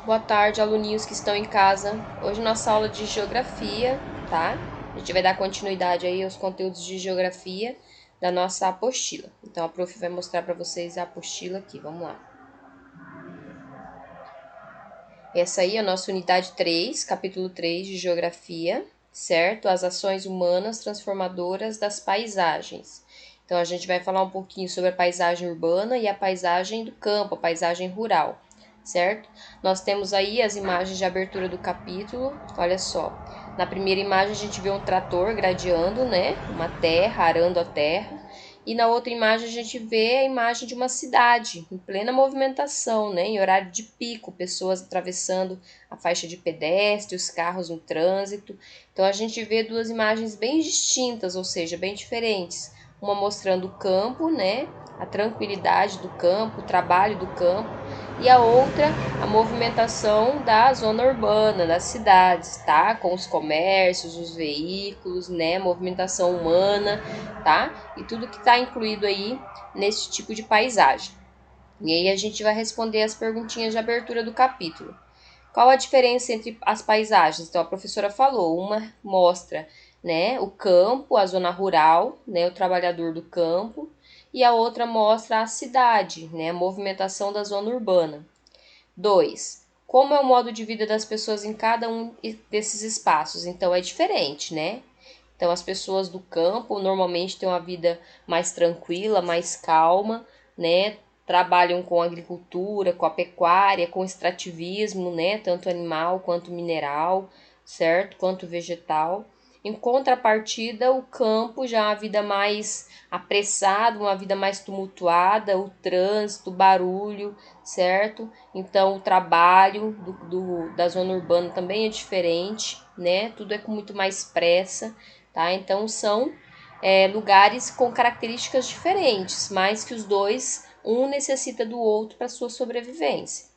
Boa tarde, aluninhos que estão em casa. Hoje nossa aula de geografia, tá? A gente vai dar continuidade aí aos conteúdos de geografia da nossa apostila. Então a prof vai mostrar para vocês a apostila aqui, vamos lá. Essa aí é a nossa unidade 3, capítulo 3 de geografia, certo? As ações humanas transformadoras das paisagens. Então a gente vai falar um pouquinho sobre a paisagem urbana e a paisagem do campo, a paisagem rural, certo? Nós temos aí as imagens de abertura do capítulo, olha só. Na primeira imagem a gente vê um trator gradeando, né? Uma terra, arando a terra. E na outra imagem a gente vê a imagem de uma cidade em plena movimentação, né? Em horário de pico, pessoas atravessando a faixa de pedestre, os carros no trânsito. Então a gente vê duas imagens bem distintas, ou seja, bem diferentes. Uma mostrando o campo, né? A tranquilidade do campo, o trabalho do campo, e a outra, a movimentação da zona urbana, das cidades, tá? Com os comércios, os veículos, né? Movimentação humana, tá? E tudo que está incluído aí nesse tipo de paisagem. E aí a gente vai responder as perguntinhas de abertura do capítulo. Qual a diferença entre as paisagens? Então a professora falou, uma mostra, né, o campo, a zona rural, né, o trabalhador do campo, e a outra mostra a cidade, né, a movimentação da zona urbana. 2. Como é o modo de vida das pessoas em cada um desses espaços? Então é diferente, né? Então as pessoas do campo normalmente têm uma vida mais tranquila, mais calma, né? Trabalham com agricultura, com a pecuária, com extrativismo, né? Tanto animal quanto mineral, certo? Quanto vegetal. Em contrapartida, o campo já é uma vida mais apressada, uma vida mais tumultuada, o trânsito, o barulho, certo? Então o trabalho da zona urbana também é diferente, né? Tudo é com muito mais pressa, tá? Então são lugares com características diferentes, mas que os dois, um necessita do outro para sua sobrevivência.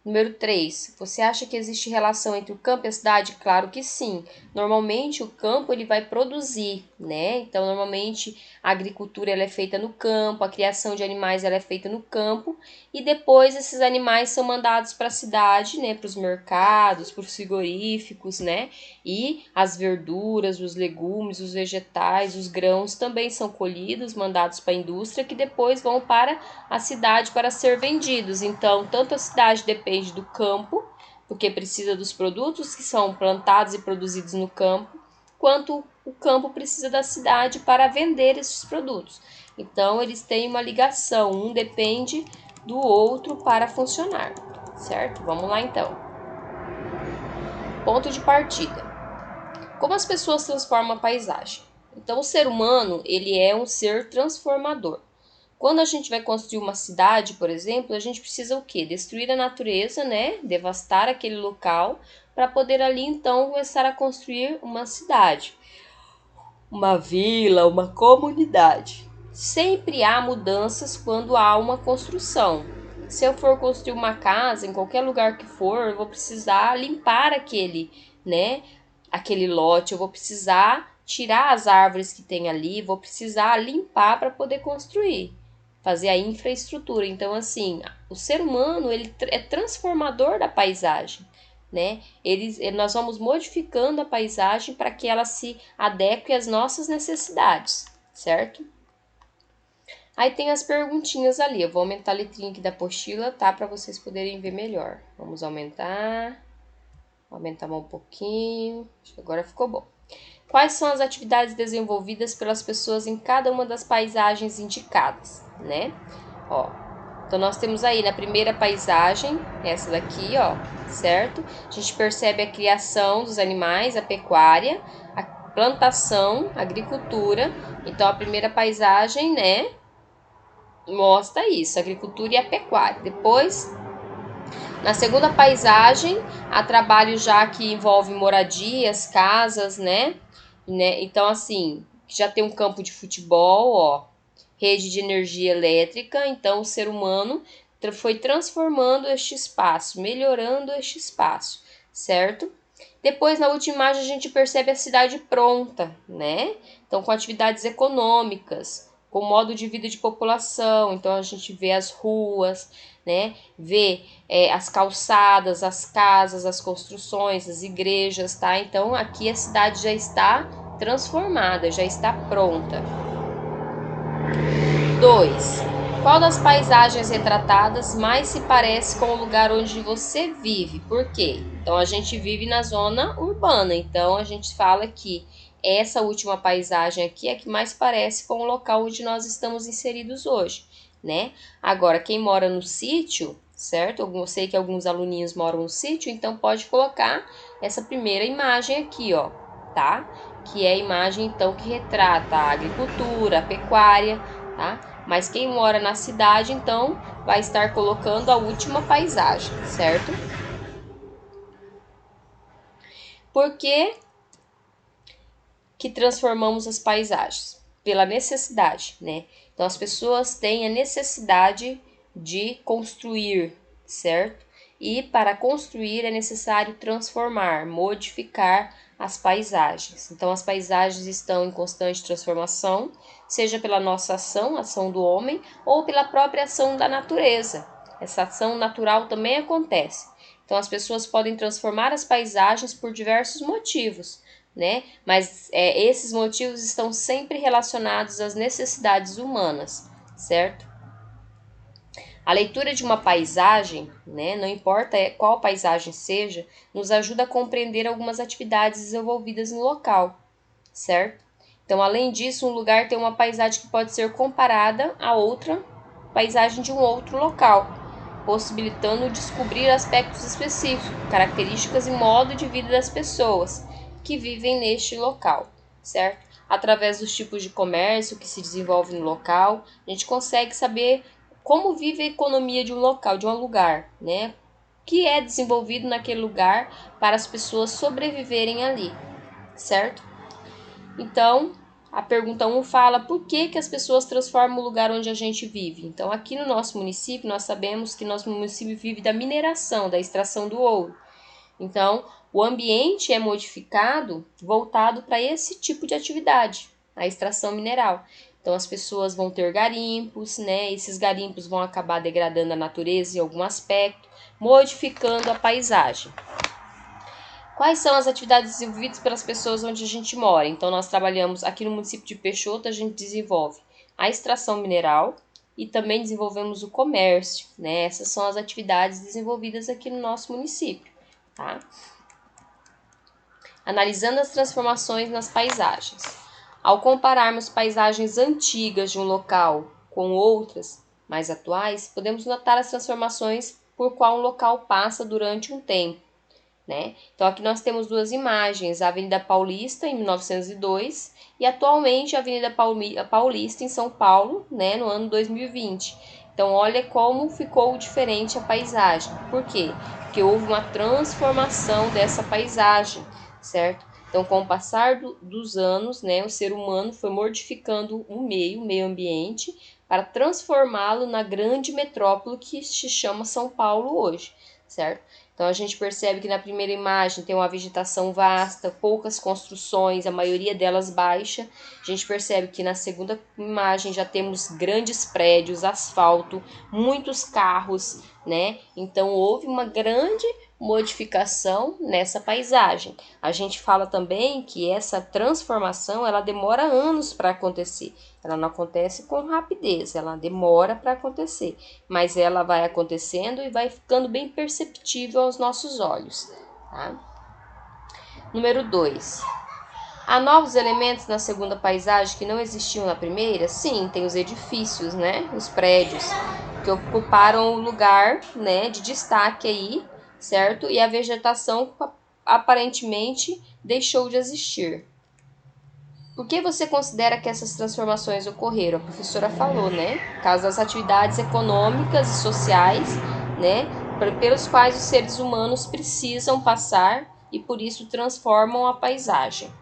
Número 3. Você acha que existe relação entre o campo e a cidade? Claro que sim. Normalmente o campo ele vai produzir, né? Então normalmente a agricultura ela é feita no campo, a criação de animais ela é feita no campo e depois esses animais são mandados para a cidade, né? Para os mercados, para os frigoríficos, né? E as verduras, os legumes, os vegetais, os grãos também são colhidos, mandados para a indústria que depois vão para a cidade para ser vendidos. Então, tanto a cidade depende do campo, porque precisa dos produtos que são plantados e produzidos no campo, quanto o campo precisa da cidade para vender esses produtos. Então, eles têm uma ligação, um depende do outro para funcionar, certo? Vamos lá então. Ponto de partida. Como as pessoas transformam a paisagem? Então, o ser humano, ele é um ser transformador. Quando a gente vai construir uma cidade, por exemplo, a gente precisa o quê? Destruir a natureza, né? Devastar aquele local para poder ali então começar a construir uma cidade, uma vila, uma comunidade. Sempre há mudanças quando há uma construção. Se eu for construir uma casa em qualquer lugar que for, eu vou precisar limpar aquele, né? Aquele lote, eu vou precisar tirar as árvores que tem ali, vou precisar limpar para poder construir, fazer a infraestrutura. Então, assim, o ser humano ele é transformador da paisagem, né? Nós vamos modificando a paisagem para que ela se adeque às nossas necessidades, certo? Aí tem as perguntinhas ali. Eu vou aumentar a letrinha aqui da apostila, tá? Para vocês poderem ver melhor. Vamos aumentar. Aumentar um pouquinho. Acho que agora ficou bom. Quais são as atividades desenvolvidas pelas pessoas em cada uma das paisagens indicadas, né? Ó, então nós temos aí na primeira paisagem, essa daqui, ó, certo? A gente percebe a criação dos animais, a pecuária, a plantação, a agricultura. Então a primeira paisagem, né, mostra isso, a agricultura e a pecuária. Depois, na segunda paisagem, há trabalho já que envolve moradias, casas, né? Então, assim, já tem um campo de futebol, ó, rede de energia elétrica. Então, o ser humano foi transformando este espaço, melhorando este espaço, certo? Depois, na última imagem, a gente percebe a cidade pronta, né? Então, com atividades econômicas, com o modo de vida de população. Então a gente vê as ruas, né? Vê as calçadas, as casas, as construções, as igrejas, tá? Então aqui a cidade já está transformada, já está pronta. 2. Qual das paisagens retratadas mais se parece com o lugar onde você vive? Por quê? Então a gente vive na zona urbana, então a gente fala que essa última paisagem aqui é a que mais parece com o local onde nós estamos inseridos hoje, né? Agora, quem mora no sítio, certo? Eu sei que alguns aluninhos moram no sítio, então pode colocar essa primeira imagem aqui, ó, tá? Que é a imagem, então, que retrata a agricultura, a pecuária, tá? Mas quem mora na cidade, então, vai estar colocando a última paisagem, certo? Por que transformamos as paisagens? Pela necessidade, né? Então, as pessoas têm a necessidade de construir, certo? E para construir é necessário transformar, modificar as paisagens. Então, as paisagens estão em constante transformação, seja pela nossa ação, ação do homem, ou pela própria ação da natureza. Essa ação natural também acontece. Então, as pessoas podem transformar as paisagens por diversos motivos, né? Mas esses motivos estão sempre relacionados às necessidades humanas, certo? A leitura de uma paisagem, né, não importa qual paisagem seja, nos ajuda a compreender algumas atividades desenvolvidas no local, certo? Então, além disso, um lugar tem uma paisagem que pode ser comparada a outra paisagem de um outro local, possibilitando descobrir aspectos específicos, características e modo de vida das pessoas que vivem neste local, certo? Através dos tipos de comércio que se desenvolve no local, a gente consegue saber como vive a economia de um local, de um lugar, né? Que é desenvolvido naquele lugar para as pessoas sobreviverem ali, certo? Então, a pergunta 1 fala por que as pessoas transformam o lugar onde a gente vive. Então, aqui no nosso município, nós sabemos que nosso município vive da mineração, da extração do ouro. Então, o ambiente é modificado voltado para esse tipo de atividade, a extração mineral. Então, as pessoas vão ter garimpos, né? Esses garimpos vão acabar degradando a natureza em algum aspecto, modificando a paisagem. Quais são as atividades desenvolvidas pelas pessoas onde a gente mora? Então, nós trabalhamos aqui no município de Peixoto, a gente desenvolve a extração mineral e também desenvolvemos o comércio, né? Essas são as atividades desenvolvidas aqui no nosso município, tá? Analisando as transformações nas paisagens. Ao compararmos paisagens antigas de um local com outras mais atuais, podemos notar as transformações por qual um local passa durante um tempo, né? Então aqui nós temos duas imagens, a Avenida Paulista em 1902 e atualmente a Avenida Paulista em São Paulo, né, no ano 2020. Então olha como ficou diferente a paisagem. Por quê? Porque houve uma transformação dessa paisagem, certo? Então com o passar dos anos, né, o ser humano foi modificando o meio ambiente para transformá-lo na grande metrópole que se chama São Paulo hoje, certo? Então a gente percebe que na primeira imagem tem uma vegetação vasta, poucas construções, a maioria delas baixa. A gente percebe que na segunda imagem já temos grandes prédios, asfalto, muitos carros, né? Então houve uma grande modificação nessa paisagem. A gente fala também que essa transformação ela demora anos para acontecer. Ela não acontece com rapidez, ela demora para acontecer, mas ela vai acontecendo e vai ficando bem perceptível aos nossos olhos, tá? Número 2. Há novos elementos na segunda paisagem que não existiam na primeira? Sim, tem os edifícios, né? Os prédios que ocuparam o lugar, né, de destaque aí, certo? E a vegetação aparentemente deixou de existir. Por que você considera que essas transformações ocorreram? A professora falou, né? Por causa das atividades econômicas e sociais, né? Pelos quais os seres humanos precisam passar e por isso transformam a paisagem.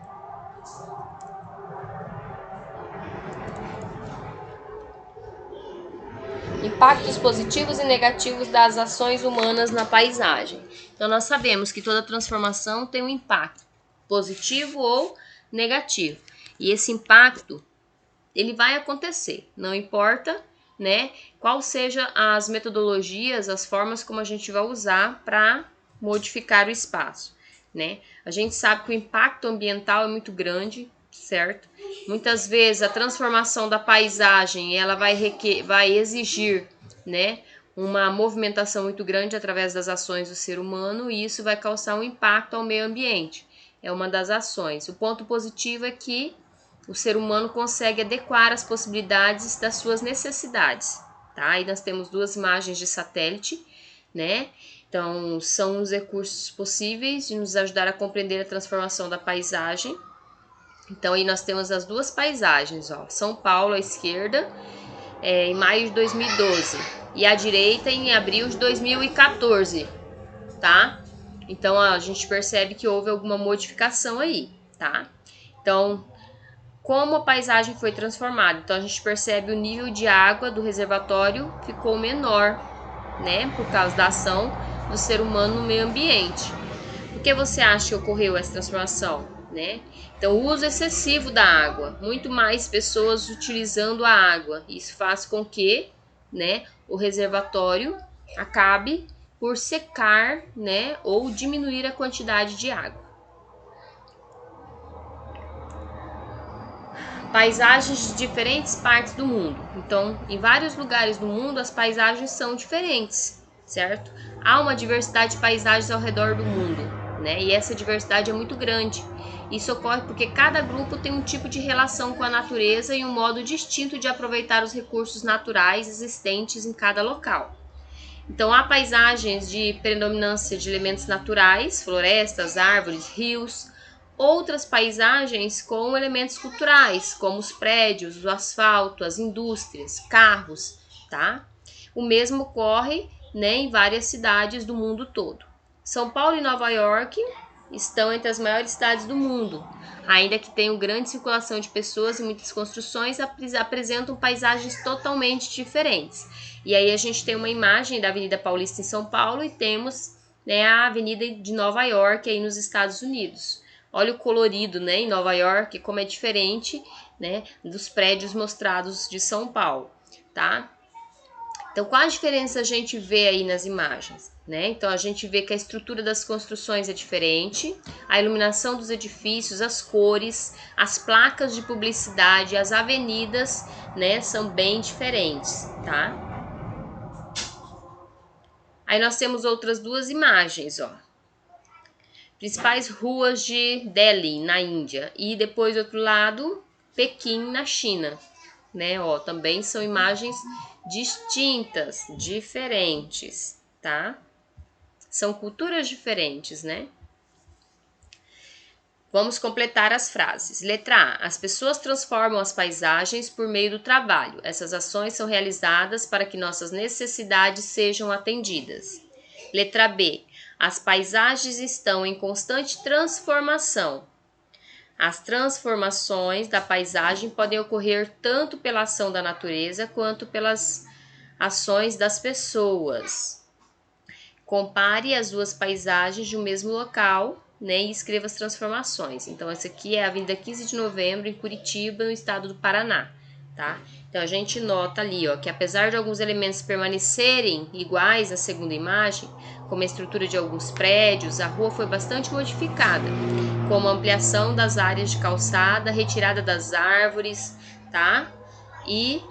Impactos positivos e negativos das ações humanas na paisagem. Então, nós sabemos que toda transformação tem um impacto positivo ou negativo. E esse impacto ele vai acontecer, não importa, né, qual seja as metodologias, as formas como a gente vai usar para modificar o espaço, né? A gente sabe que o impacto ambiental é muito grande, certo? Muitas vezes a transformação da paisagem, ela vai exigir, né, uma movimentação muito grande através das ações do ser humano, e isso vai causar um impacto ao meio ambiente. É uma das ações. O ponto positivo é que o ser humano consegue adequar as possibilidades das suas necessidades, tá? Aí nós temos duas imagens de satélite, né? Então, são os recursos possíveis de nos ajudar a compreender a transformação da paisagem. Então, aí nós temos as duas paisagens, ó. São Paulo à esquerda, em maio de 2012, e à direita em abril de 2014, tá? Então, ó, a gente percebe que houve alguma modificação aí, tá? Então, como a paisagem foi transformada. Então a gente percebe o nível de água do reservatório ficou menor, né, por causa da ação do ser humano no meio ambiente. Por que você acha que ocorreu essa transformação, né? Então, o uso excessivo da água, muito mais pessoas utilizando a água. Isso faz com que, né, o reservatório acabe por secar, né, ou diminuir a quantidade de água. Paisagens de diferentes partes do mundo. Então, em vários lugares do mundo, as paisagens são diferentes, certo? Há uma diversidade de paisagens ao redor do mundo, né? E essa diversidade é muito grande. Isso ocorre porque cada grupo tem um tipo de relação com a natureza e um modo distinto de aproveitar os recursos naturais existentes em cada local. Então, há paisagens de predominância de elementos naturais, florestas, árvores, rios, outras paisagens com elementos culturais, como os prédios, o asfalto, as indústrias, carros, tá? O mesmo ocorre, né, em várias cidades do mundo todo. São Paulo e Nova York estão entre as maiores cidades do mundo, ainda que tenham grande circulação de pessoas e muitas construções, apresentam paisagens totalmente diferentes. E aí a gente tem uma imagem da Avenida Paulista em São Paulo e temos, né, a Avenida de Nova York aí nos Estados Unidos. Olha o colorido, né, em Nova York, como é diferente, né, dos prédios mostrados de São Paulo, tá? Então, qual a diferença a gente vê aí nas imagens, né? Então, a gente vê que a estrutura das construções é diferente, a iluminação dos edifícios, as cores, as placas de publicidade, as avenidas, né, são bem diferentes, tá? Aí nós temos outras duas imagens, ó. Principais ruas de Delhi, na Índia, e depois do outro lado, Pequim, na China, né? Ó, também são imagens distintas, diferentes, tá? São culturas diferentes, né? Vamos completar as frases. Letra A. As pessoas transformam as paisagens por meio do trabalho. Essas ações são realizadas para que nossas necessidades sejam atendidas. Letra B. As paisagens estão em constante transformação. As transformações da paisagem podem ocorrer tanto pela ação da natureza quanto pelas ações das pessoas. Compare as duas paisagens de um mesmo local, né, e escreva as transformações. Então, essa aqui é a Avenida 15 de Novembro, em Curitiba, no estado do Paraná, tá? Então, a gente nota ali, ó, que apesar de alguns elementos permanecerem iguais à segunda imagem, como a estrutura de alguns prédios, a rua foi bastante modificada, como a ampliação das áreas de calçada, retirada das árvores, tá? E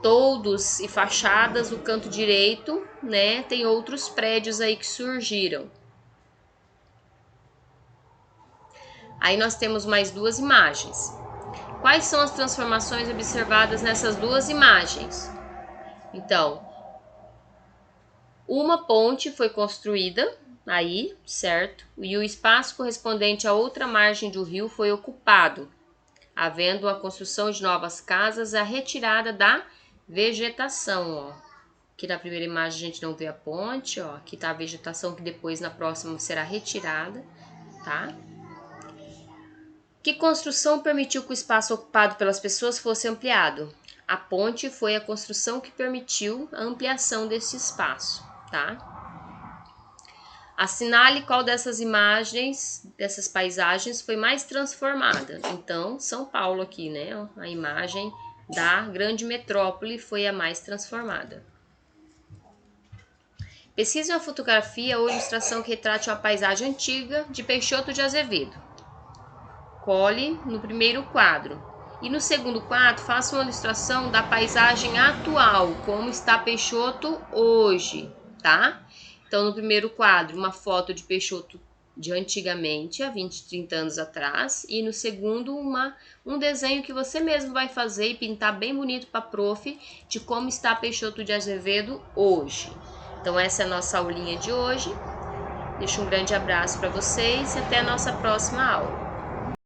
toldos e fachadas no canto direito, né? Tem outros prédios aí que surgiram. Aí nós temos mais duas imagens. Quais são as transformações observadas nessas duas imagens? Então, uma ponte foi construída aí, certo? E o espaço correspondente a outra margem do rio foi ocupado, havendo a construção de novas casas e a retirada da vegetação, ó. Aqui na primeira imagem a gente não vê a ponte, ó. Aqui tá a vegetação que depois na próxima será retirada, tá? Que construção permitiu que o espaço ocupado pelas pessoas fosse ampliado? A ponte foi a construção que permitiu a ampliação desse espaço, tá? Assinale qual dessas imagens, dessas paisagens foi mais transformada. Então, São Paulo aqui, né? A imagem da grande metrópole foi a mais transformada. Pesquise uma fotografia ou ilustração que retrate uma paisagem antiga de Peixoto de Azevedo. Cole no primeiro quadro. E no segundo quadro, faça uma ilustração da paisagem atual, como está Peixoto hoje, tá? Então, no primeiro quadro, uma foto de Peixoto de antigamente, há 20, 30 anos atrás. E no segundo, um desenho que você mesmo vai fazer e pintar bem bonito para a prof, de como está Peixoto de Azevedo hoje. Então, essa é a nossa aulinha de hoje. Deixo um grande abraço para vocês e até a nossa próxima aula.